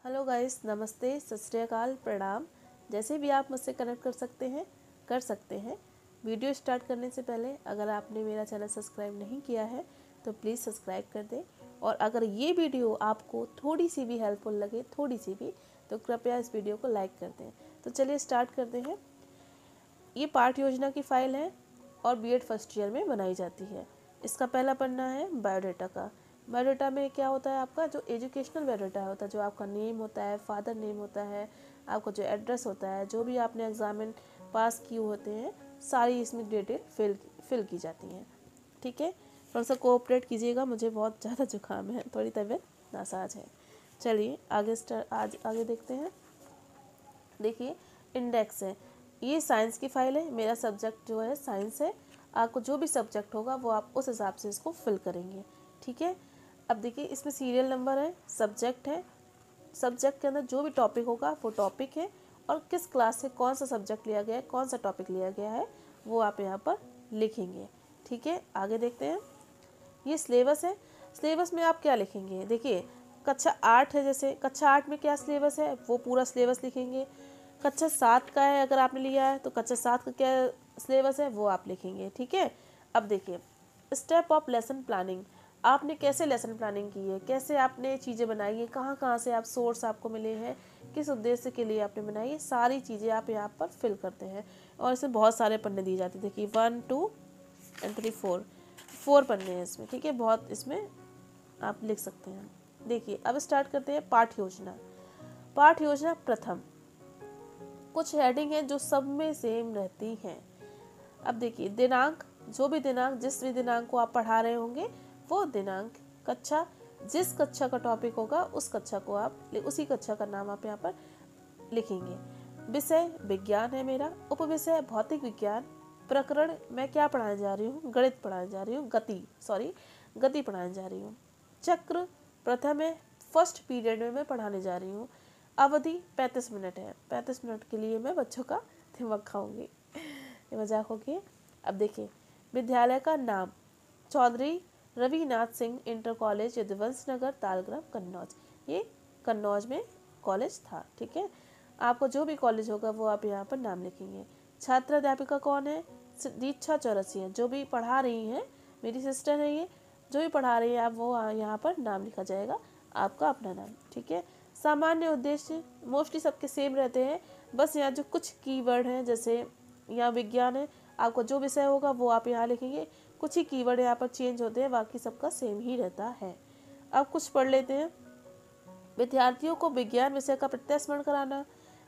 Hello guys, नमस्ते, सत श्री अकाल, प्रणाम। जैसे भी आप मुझसे कनेक्ट कर सकते हैं। वीडियो स्टार्ट करने से पहले अगर आपने मेरा चैनल सब्सक्राइब नहीं किया है तो प्लीज़ सब्सक्राइब कर दें। और अगर ये वीडियो आपको थोड़ी सी भी हेल्पफुल लगे, थोड़ी सी भी, तो कृपया इस वीडियो को लाइक कर दें। तो चलिए स्टार्ट करते हैं। ये पाठ योजना की फ़ाइल है और बीएड फर्स्ट ईयर में बनाई जाती है। इसका पहला पन्ना है बायोडाटा का। बायोडाटा में क्या होता है, आपका जो एजुकेशनल बायोडाटा होता है, जो आपका नेम होता है, फादर नेम होता है, आपका जो एड्रेस होता है, जो भी आपने एग्जामिन पास किए होते हैं, सारी इसमें डिटेल फिल की जाती हैं। ठीक है, थोड़ा सा कोऑपरेट कीजिएगा, मुझे बहुत ज़्यादा जुकाम है, थोड़ी तबीयत नासाज है। चलिए आज आगे देखते हैं। देखिए, इंडेक्स है, ये साइंस की फाइल है। मेरा सब्जेक्ट जो है साइंस है। आपको जो भी सब्जेक्ट होगा वो आप उस हिसाब से इसको फिल करेंगे। ठीक है, अब देखिए इसमें सीरियल नंबर है, सब्जेक्ट है, सब्जेक्ट के अंदर जो भी टॉपिक होगा वो टॉपिक है, और किस क्लास से कौन सा सब्जेक्ट लिया गया है, कौन सा टॉपिक लिया गया है, वो आप यहाँ पर लिखेंगे। ठीक है, आगे देखते हैं। ये सिलेबस है। सिलेबस में आप क्या लिखेंगे, देखिए कक्षा 8 है, जैसे कक्षा 8 में क्या सिलेबस है वो पूरा सिलेबस लिखेंगे। कक्षा 7 का है अगर आपने लिया है तो कक्षा 7 का क्या सिलेबस है वो आप लिखेंगे। ठीक है, अब देखिए स्टेप ऑफ लेसन प्लानिंग। आपने कैसे लेसन प्लानिंग की है, कैसे आपने चीज़ें बनाई है, कहाँ कहाँ से आप सोर्स आपको मिले हैं, किस उद्देश्य के लिए आपने बनाई है, सारी चीज़ें आप यहाँ पर फिल करते हैं। और इसमें बहुत सारे पन्ने दिए जाते हैं। देखिए 1 2 एंड 3 4 पन्ने हैं इसमें। ठीक है, बहुत इसमें आप लिख सकते हैं। देखिए अब स्टार्ट करते हैं पाठ योजना। पाठ योजना प्रथम, कुछ हेडिंग है जो सब में सेम रहती हैं। अब देखिए दिनांक, जो भी दिनांक, जिस भी दिनांक को आप पढ़ा रहे होंगे वो दिनांक, कक्षा, जिस कक्षा का टॉपिक होगा उस कक्षा को आप उसी कक्षा का नाम आप यहाँ पर लिखेंगे। विषय विज्ञान है मेरा, उपविषय भौतिक विज्ञान, प्रकरण मैं क्या पढ़ाने जा रही हूँ, गणित पढ़ाने जा रही हूँ, गति पढ़ाने जा रही हूँ। चक्र प्रथम है, फर्स्ट पीरियड में मैं पढ़ाने जा रही हूँ। अवधि 35 मिनट है, 35 मिनट के लिए मैं बच्चों का दिमाग खाऊंगी, ये मजाक होगी। अब देखिए विद्यालय का नाम, चौधरी रविनाथ सिंह इंटर कॉलेज, यदुवंश नगर, तालग्राम, कन्नौज। ये कन्नौज में कॉलेज था। ठीक है, आपको जो भी कॉलेज होगा वो आप यहाँ पर नाम लिखेंगे। छात्र अध्यापिका कौन है, दीक्षा चौरसिया है, जो भी पढ़ा रही हैं, मेरी सिस्टर है ये, जो भी पढ़ा रही है आप वो यहाँ पर नाम लिखा जाएगा, आपका अपना नाम। ठीक है, सामान्य उद्देश्य मोस्टली सबके सेम रहते हैं, बस यहाँ जो कुछ कीवर्ड हैं, जैसे यहाँ विज्ञान है, आपका जो विषय होगा वो आप यहाँ लिखेंगे, कुछ ही कीवर्ड यहाँ पर चेंज होते हैं, बाकी सबका सेम ही रहता है। अब कुछ पढ़ लेते हैं। विद्यार्थियों को विज्ञान विषय का प्रत्यास्मरण कराना,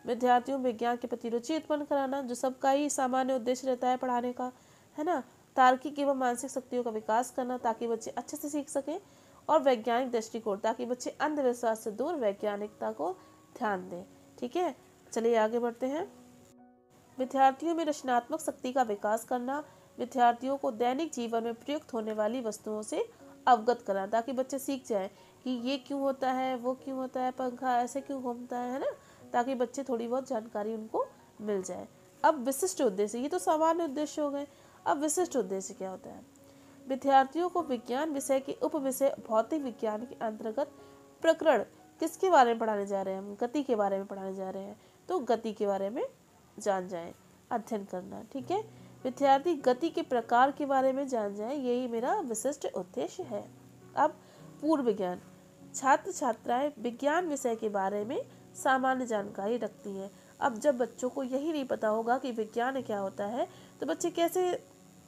विद्यार्थियों में विज्ञान के प्रति रुचि उत्पन्न कराना, जो सबका ही सामान्य उद्देश्य रहता है पढ़ाने का, है ना। तार्किक एवं मानसिक शक्तियों का विकास करना ताकि बच्चे अच्छे से सीख सकें, और वैज्ञानिक दृष्टिकोण ताकि बच्चे अंधविश्वास से दूर वैज्ञानिकता को ध्यान दें। ठीक है, चलिए आगे बढ़ते हैं। विद्यार्थियों में रचनात्मक शक्ति का विकास करना, विद्यार्थियों को दैनिक जीवन में प्रयुक्त होने वाली वस्तुओं से अवगत कराना ताकि बच्चे सीख जाएं कि ये क्यों होता है, वो क्यों होता है, पंखा ऐसे क्यों घूमता है ना, ताकि बच्चे थोड़ी बहुत जानकारी उनको मिल जाए। अब विशिष्ट उद्देश्य, ये तो सामान्य उद्देश्य हो गए। अब विशिष्ट उद्देश्य क्या होता है, विद्यार्थियों को विज्ञान विषय के उप विषय भौतिक विज्ञान के अंतर्गत प्रकरण किसके बारे में पढ़ाने जा रहे हैं, हम गति के बारे में पढ़ाने जा रहे हैं, तो गति के बारे में जान जाएं, अध्ययन करना। ठीक है, विद्यार्थी गति के प्रकार के बारे में जान जाएं, यही मेरा विशिष्ट उद्देश्य है। अब पूर्व ज्ञान, छात्र छात्राएं विज्ञान विषय के बारे में सामान्य जानकारी रखती हैं। अब जब बच्चों को यही नहीं पता होगा कि विज्ञान क्या होता है, तो बच्चे कैसे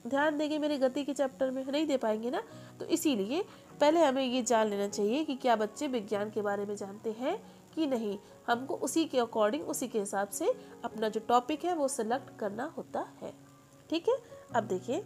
ध्यान देंगे मेरे गति के चैप्टर में, नहीं दे पाएंगे ना। तो इसीलिए पहले हमें ये जान लेना चाहिए कि क्या बच्चे विज्ञान के बारे में जानते हैं कि नहीं। हमको उसी के अकॉर्डिंग, उसी के हिसाब से अपना जो टॉपिक है वो सिलेक्ट करना होता है। ठीक है, अब देखिए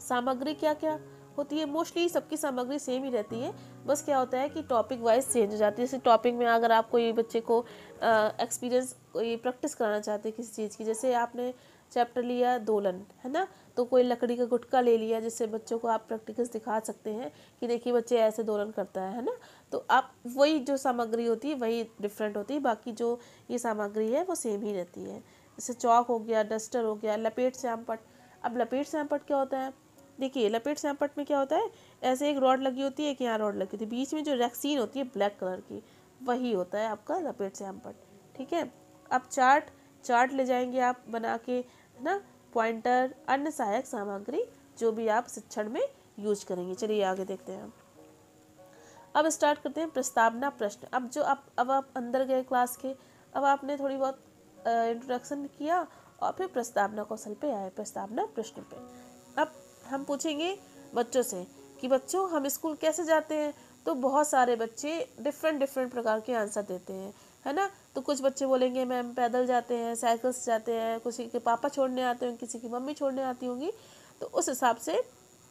सामग्री क्या क्या होती है। मोस्टली सबकी सामग्री सेम ही रहती है, बस क्या होता है कि टॉपिक वाइज चेंज हो जाती है। जैसे टॉपिक में अगर आप कोई बच्चे को एक्सपीरियंस, कोई प्रैक्टिस कराना चाहते हैं किसी चीज़ की, जैसे आपने चैप्टर लिया दोलन, है ना, तो कोई लकड़ी का गुटका ले लिया, जिससे बच्चों को आप प्रैक्टिकल्स दिखा सकते हैं कि देखिए बच्चे ऐसे दोलन करता है ना। तो आप वही जो सामग्री होती है वही डिफरेंट होती है, बाकी जो ये सामग्री है वो सेम ही रहती है। जैसे चौक हो गया, डस्टर हो गया, लपेट श्यामपट्ट। अब लपेट श्यामपट्ट क्या होता है, देखिए लपेट श्यामपट्ट में क्या होता है, ऐसे एक रॉड लगी होती है, एक यहाँ रॉड लगी होती है, बीच में जो रैक्सीन होती है ब्लैक कलर की, वही होता है आपका लपेट श्यामपट्ट। ठीक है, अब चार्ट ले जाएंगे आप बना के, है ना, पॉइंटर, अन्य सहायक सामग्री जो भी आप शिक्षण में यूज करेंगे। चलिए आगे देखते हैं। अब स्टार्ट करते हैं प्रस्तावना प्रश्न। अब आप अंदर गए क्लास के, अब आपने थोड़ी बहुत इंट्रोडक्शन किया और फिर प्रस्तावना कौशल पे आए, प्रस्तावना प्रश्न पे। अब हम पूछेंगे बच्चों से कि बच्चों हम स्कूल कैसे जाते हैं, तो बहुत सारे बच्चे डिफरेंट प्रकार के आंसर देते हैं, है ना। तो कुछ बच्चे बोलेंगे मैम पैदल जाते हैं, साइकिल से जाते हैं, किसी के पापा छोड़ने आते होंगे, किसी की मम्मी छोड़ने आती होंगी। तो उस हिसाब से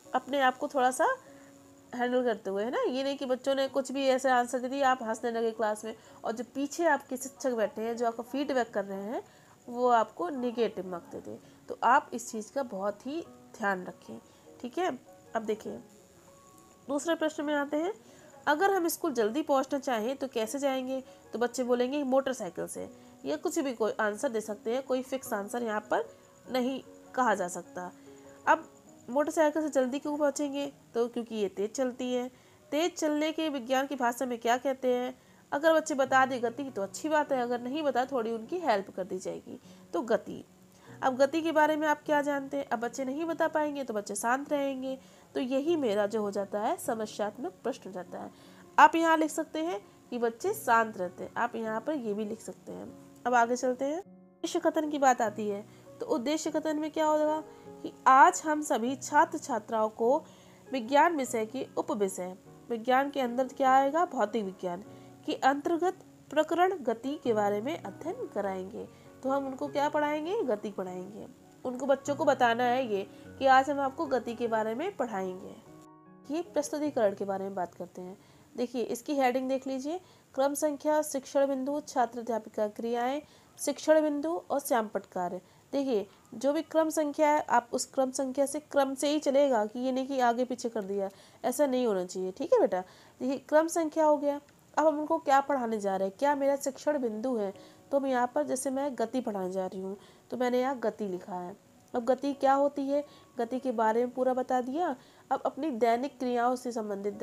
अपने आप को थोड़ा सा हैंडल करते हुए, है ना, ये नहीं कि बच्चों ने कुछ भी ऐसे आंसर दे दिया आप हंसने लगे क्लास में, और जो पीछे आपके शिक्षक बैठे हैं जो आपका फीडबैक कर रहे हैं वो आपको निगेटिव मार्क दे दे। तो आप इस चीज़ का बहुत ही ध्यान रखें। ठीक है, अब देखिए दूसरे प्रश्न में आते हैं। अगर हम स्कूल जल्दी पहुंचना चाहें तो कैसे जाएंगे, तो बच्चे बोलेंगे मोटरसाइकिल से, या कुछ भी कोई आंसर दे सकते हैं, कोई फिक्स आंसर यहाँ पर नहीं कहा जा सकता। अब मोटरसाइकिल से जल्दी क्यों पहुंचेंगे, तो क्योंकि ये तेज चलती है। तेज चलने के विज्ञान की भाषा में क्या कहते हैं। अगर बच्चे बता दे गति तो अच्छी बात है, अगर नहीं बता थोड़ी उनकी हेल्प कर दी जाएगी। तो गति, अब गति के बारे में आप क्या जानते हैं। अब बच्चे नहीं बता पाएंगे तो बच्चे शांत रहेंगे। तो यही मेरा जो हो जाता है समस्यात्मक प्रश्न हो जाता है। आप यहाँ लिख सकते हैं कि बच्चे शांत रहते हैं, आप यहाँ पर ये भी लिख सकते हैं। अब आगे चलते हैं, उद्देश्य कथन की बात आती है। तो उद्देश्य कथन में क्या होगा कि आज हम सभी छात्र छात्राओं को विज्ञान विषय के उप विषय, विज्ञान के अंदर क्या आएगा, भौतिक विज्ञान के अंतर्गत प्रकरण गति के बारे में अध्ययन कराएंगे। तो हम उनको क्या पढ़ाएंगे, गति पढ़ाएंगे। उनको बच्चों को बताना है ये कि आज हम आपको गति के बारे में पढ़ाएंगे। ये प्रस्तुतिकरण के बारे में बात करते हैं। देखिए इसकी हेडिंग देख लीजिए, क्रम संख्या, शिक्षण बिंदु, छात्र अध्यापिका क्रियाएं, शिक्षण बिंदु और श्यामपट्ट कार्य। देखिए जो भी क्रम संख्या है आप उस क्रम संख्या से क्रम से ही चलेगा, कि ये नहीं कि आगे पीछे कर दिया, ऐसा नहीं होना चाहिए। ठीक है बेटा, देखिए क्रम संख्या हो गया। अब हम उनको क्या पढ़ाने जा रहे हैं, क्या मेरा शिक्षण बिंदु है, तो मैं यहाँ पर जैसे मैं गति पढ़ाने जा रही हूँ तो मैंने यहाँ गति लिखा है। अब गति क्या होती है, गति के बारे में पूरा बता दिया। अब अपनी दैनिक क्रियाओं से संबंधित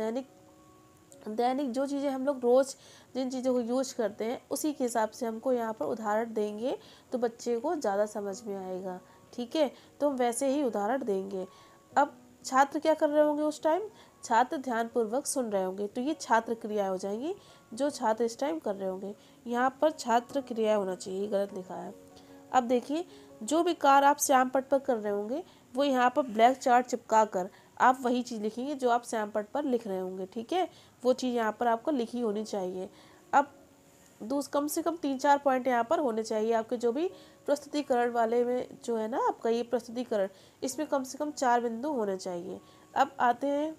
दैनिक जो चीज़ें हम लोग रोज़ जिन चीज़ों को यूज करते हैं उसी के हिसाब से हमको यहाँ पर उदाहरण देंगे तो बच्चे को ज़्यादा समझ में आएगा। ठीक है, तो हम वैसे ही उदाहरण देंगे। अब छात्र क्या कर रहे होंगे उस टाइम, छात्र ध्यानपूर्वक सुन रहे होंगे, तो ये छात्र क्रियाएं हो जाएंगी जो छात्र इस टाइम कर रहे होंगे। यहाँ पर छात्र क्रियाएं होना चाहिए, गलत लिखा है। अब देखिए जो भी कार्य आप श्यामपट्ट पर कर रहे होंगे वो यहाँ पर ब्लैक चार्ट चिपका कर आप वही चीज़ लिखेंगे जो आप श्यामपट्ट पर लिख रहे होंगे। ठीक है, वो चीज़ यहाँ पर आपको लिखी होनी चाहिए। अब कम से कम 3-4 पॉइंट यहाँ पर होने चाहिए आपके, जो भी प्रस्तुतिकरण वाले में जो है ना आपका ये प्रस्तुतिकरण, इसमें कम से कम 4 बिंदु होने चाहिए। अब आते हैं,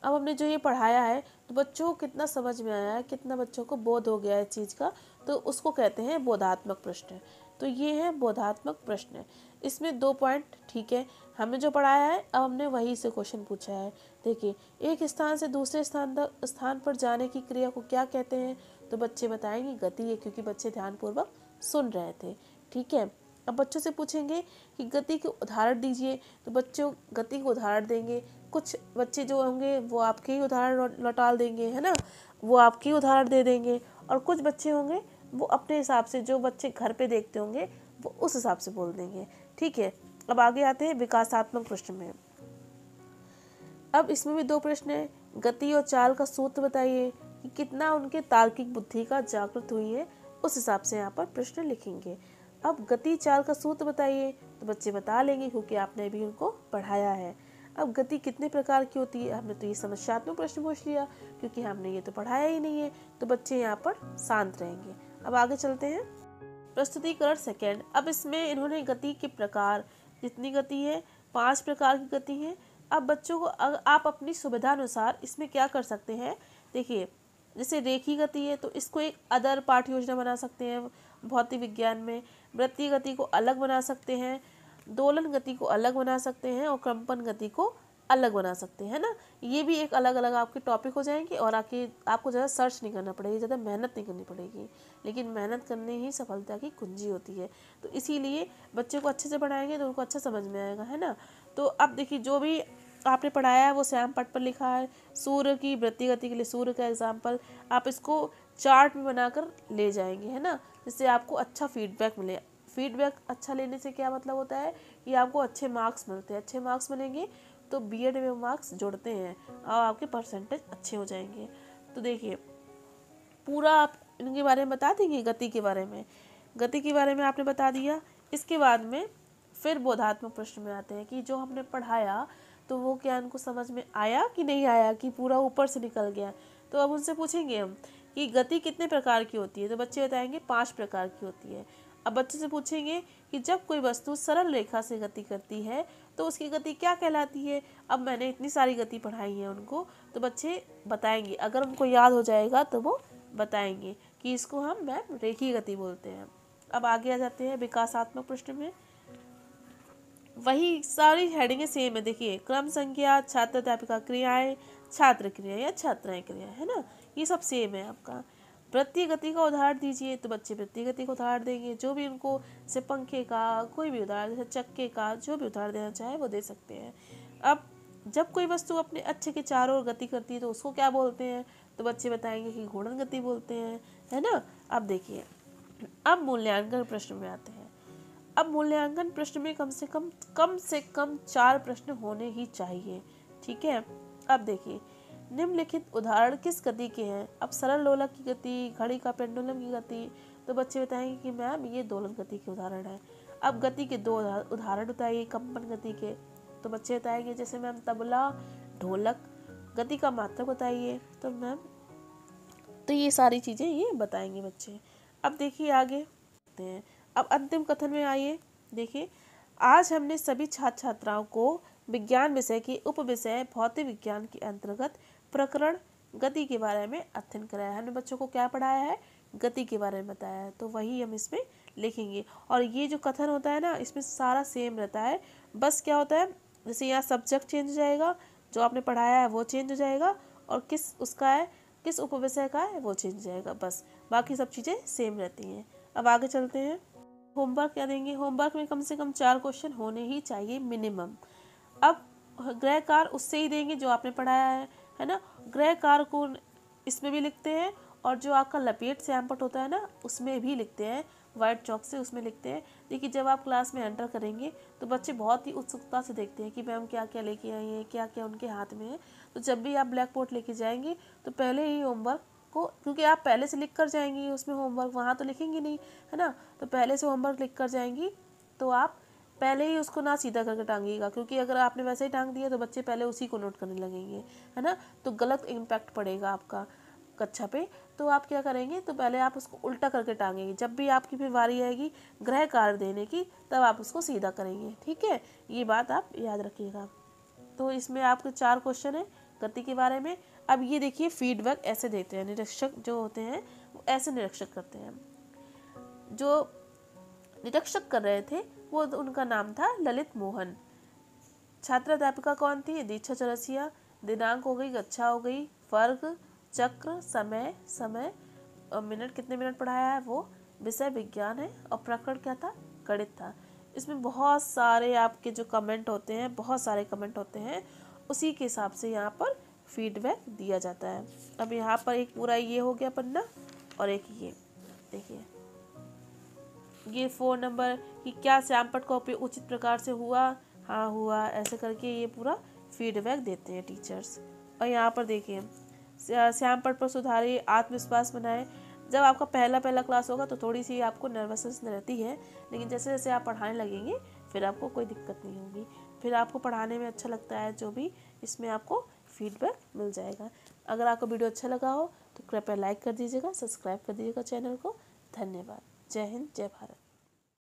अब हमने जो ये पढ़ाया है तो बच्चों को कितना समझ में आया है, कितना बच्चों को बोध हो गया है इस चीज़ का, तो उसको कहते हैं बोधात्मक प्रश्न। तो ये है बोधात्मक प्रश्न। इसमें 2 पॉइंट, ठीक है, हमने जो पढ़ाया है अब हमने वही से क्वेश्चन पूछा है। देखिए एक स्थान से दूसरे स्थान पर जाने की क्रिया को क्या कहते हैं, तो बच्चे बताएंगे गति है, क्योंकि बच्चे ध्यानपूर्वक सुन रहे थे। ठीक है, अब बच्चों से पूछेंगे कि गति के उदाहरण दीजिए, तो बच्चों गति को उदाहरण देंगे। कुछ बच्चे जो होंगे वो आपके ही उदाहरण लौटा देंगे, है ना, वो आपके ही उदाहरण दे देंगे। और कुछ बच्चे होंगे वो अपने हिसाब से, जो बच्चे घर पे देखते होंगे वो उस हिसाब से बोल देंगे। ठीक है, अब आगे आते हैं विकासात्मक प्रश्न में। अब इसमें भी 2 प्रश्न है, गति और चाल का सूत्र बताइए कि कितना उनके तार्किक बुद्धि का जागृत हुई है, उस हिसाब से यहाँ पर प्रश्न लिखेंगे। अब गति चाल का सूत्र बताइए, तो बच्चे बता लेंगे क्योंकि आपने भी उनको पढ़ाया है। अब गति कितने प्रकार की होती है, हमने तो ये समस्यात्मक प्रश्न पूछ लिया क्योंकि हमने ये तो पढ़ाया ही नहीं है, तो बच्चे यहाँ पर शांत रहेंगे। अब आगे चलते हैं, प्रस्तुतिकरण सेकेंड। अब इसमें इन्होंने गति के प्रकार, जितनी गति है 5 प्रकार की गति है। अब बच्चों को आप अपनी सुविधा अनुसार इसमें क्या कर सकते हैं, देखिए जैसे रेखी गति है तो इसको एक अदर पाठ योजना बना सकते हैं भौतिक विज्ञान में, वृत्तीय गति को अलग बना सकते हैं, दोलन गति को अलग बना सकते हैं और कंपन गति को अलग बना सकते हैं ना। ये भी एक अलग अलग आपके टॉपिक हो जाएंगे और आपको ज़्यादा सर्च नहीं करना पड़ेगी, ज़्यादा मेहनत नहीं करनी पड़ेगी, लेकिन मेहनत करने ही सफलता की कुंजी होती है। तो इसीलिए बच्चे को अच्छे से पढ़ाएंगे तो उनको अच्छा समझ में आएगा, है ना। तो अब देखिए जो भी आपने पढ़ाया है वो श्याम पट पर लिखा है। सूर्य की वृत्ति गति के लिए सूर्य का एग्जाम्पल आप इसको चार्ट में बनाकर ले जाएंगे, है ना, जिससे आपको अच्छा फीडबैक मिले। फीडबैक अच्छा लेने से क्या मतलब होता है कि आपको अच्छे मार्क्स मिलते हैं। अच्छे मार्क्स मिलेंगे तो बीएड में मार्क्स जुड़ते हैं और आपके परसेंटेज अच्छे हो जाएंगे। तो देखिए पूरा आप इनके बारे में बता देंगे। गति के बारे में, गति के बारे में आपने बता दिया। इसके बाद में फिर बोधात्मक प्रश्न में आते हैं कि जो हमने पढ़ाया तो वो क्या उनको समझ में आया कि नहीं आया, कि पूरा ऊपर से निकल गया। तो अब उनसे पूछेंगे हम कि गति कितने प्रकार की होती है, तो बच्चे बताएंगे 5 प्रकार की होती है। अब बच्चे से पूछेंगे कि जब कोई वस्तु सरल रेखा से गति करती है तो उसकी गति क्या कहलाती है। अब मैंने इतनी सारी गति पढ़ाई है उनको, तो बच्चे बताएंगे, अगर उनको याद हो जाएगा तो वो बताएंगे कि इसको हम मैम रेखीय गति बोलते हैं। अब आगे आ जाते हैं विकासात्मक प्रश्न में। वही सारी हेडिंगें सेम है। देखिए क्रम संख्या, छात्र अध्यापिका क्रियाएं, छात्र क्रिया या छात्राएं क्रिया, है ना, ये सब सेम है आपका। वृत्तीय गति का उदाहरण दीजिए, तो बच्चे वृत्तीय गति का उदाहरण देंगे। जो भी उनको से पंखे का कोई भी उदाहरण, जैसे चक्के का जो भी उदाहरण देना चाहे वो दे सकते हैं। अब जब कोई वस्तु अपने अच्छे के चारों ओर गति करती है तो उसको क्या बोलते हैं, तो बच्चे बताएंगे कि घूर्णन गति बोलते हैं, है ना। अब देखिए अब मूल्यांकन प्रश्न में आते हैं। अब मूल्यांकन प्रश्न में कम से कम 4 प्रश्न होने ही चाहिए, ठीक है। अब देखिए निम्नलिखित उदाहरण किस गति के हैं। अब सरल लोलक की गति, घड़ी का पेंडुलम की गति, तो बच्चे बताएंगे कि मैम ये दोलन गति के उदाहरण है। अब गति के 2 उदाहरण बताइए कंपन गति के, तो बच्चे बताएंगे जैसे मैम तबला, ढोलक। गति का मात्रक बताइए, तो मैम तो ये सारी चीज़ें ये बताएंगे बच्चे। अब देखिए आगे हैं। अब अंतिम कथन में आइए। देखिए आज हमने सभी छात्र छात्राओं को विज्ञान विषय के उप विषय भौतिक विज्ञान के अंतर्गत प्रकरण गति के बारे में अध्ययन कराया है। हमने बच्चों को क्या पढ़ाया है, गति के बारे में बताया है, तो वही हम इसमें लिखेंगे। और ये जो कथन होता है ना, इसमें सारा सेम रहता है। बस क्या होता है, जैसे यहाँ सब्जेक्ट चेंज हो जाएगा, जो आपने पढ़ाया है वो चेंज हो जाएगा, और किस उसका है, किस उपविषय का है वो चेंज हो जाएगा, बस बाकी सब चीज़ें सेम रहती हैं। अब आगे चलते हैं। होमवर्क क्या देंगे। होमवर्क में कम से कम 4 क्वेश्चन होने ही चाहिए मिनिमम। अब गृह कार्य उससे ही देंगे जो आपने पढ़ाया है ना। गृह कार्य को इसमें भी लिखते हैं, और जो आपका लपेट श्यामपट होता है ना उसमें भी लिखते हैं, वाइट चौक से उसमें लिखते हैं। देखिए जब आप क्लास में एंटर करेंगे तो बच्चे बहुत ही उत्सुकता से देखते हैं कि मैम क्या क्या लेके आई हैं, क्या क्या उनके हाथ में है। तो जब भी आप ब्लैक बोर्ड लेके जाएंगे तो पहले ही होमवर्क को, क्योंकि आप पहले से लिख कर जाएंगी उसमें होमवर्क, वहाँ तो लिखेंगे नहीं, है ना, तो पहले से होमवर्क लिख कर जाएंगी, तो आप पहले ही उसको ना सीधा करके टांगिएगा, क्योंकि अगर आपने वैसे ही टांग दिया तो बच्चे पहले उसी को नोट करने लगेंगे, है ना, तो गलत इम्पैक्ट पड़ेगा आपका कक्षा पे। तो आप क्या करेंगे, तो पहले आप उसको उल्टा करके टांगेंगे। जब भी आपकी फिर बारी आएगी गृह कार्य देने की, तब आप उसको सीधा करेंगे, ठीक है, ये बात आप याद रखिएगा। तो इसमें आपके 4 क्वेश्चन है गति के बारे में। अब ये देखिए फीडबैक ऐसे देते हैं, निरीक्षक जो होते हैं वो ऐसे निरीक्षक करते हैं। जो निरीक्षक कर रहे थे वो उनका नाम था ललित मोहन। छात्र अध्यापिका कौन थी, दीक्षा चौरसिया। दिनांक हो गई, गच्छा हो गई, वर्ग, चक्र, समय और मिनट, कितने मिनट पढ़ाया है वो, विषय विज्ञान है, और प्रकरण क्या था, गणित था। इसमें बहुत सारे आपके जो कमेंट होते हैं, बहुत सारे कमेंट होते हैं, उसी के हिसाब से यहाँ पर फीडबैक दिया जाता है। अब यहाँ पर एक पूरा ये हो गया पन्ना, और एक ये देखिए ये 4 नंबर कि क्या श्यामपट का उपयोग उचित प्रकार से हुआ, हाँ हुआ, ऐसे करके ये पूरा फीडबैक देते हैं टीचर्स। और यहाँ पर देखिए श्यामपट पर सुधारिए, आत्मविश्वास बनाए। जब आपका पहला क्लास होगा तो थोड़ी सी आपको नर्वसनेस रहती है, लेकिन जैसे जैसे आप पढ़ाने लगेंगे फिर आपको कोई दिक्कत नहीं होगी, फिर आपको पढ़ाने में अच्छा लगता है, जो भी इसमें आपको फीडबैक मिल जाएगा। अगर आपको वीडियो अच्छा लगा हो तो कृपया लाइक कर दीजिएगा, सब्सक्राइब कर दीजिएगा चैनल को। धन्यवाद। जय हिंद, जय भारत।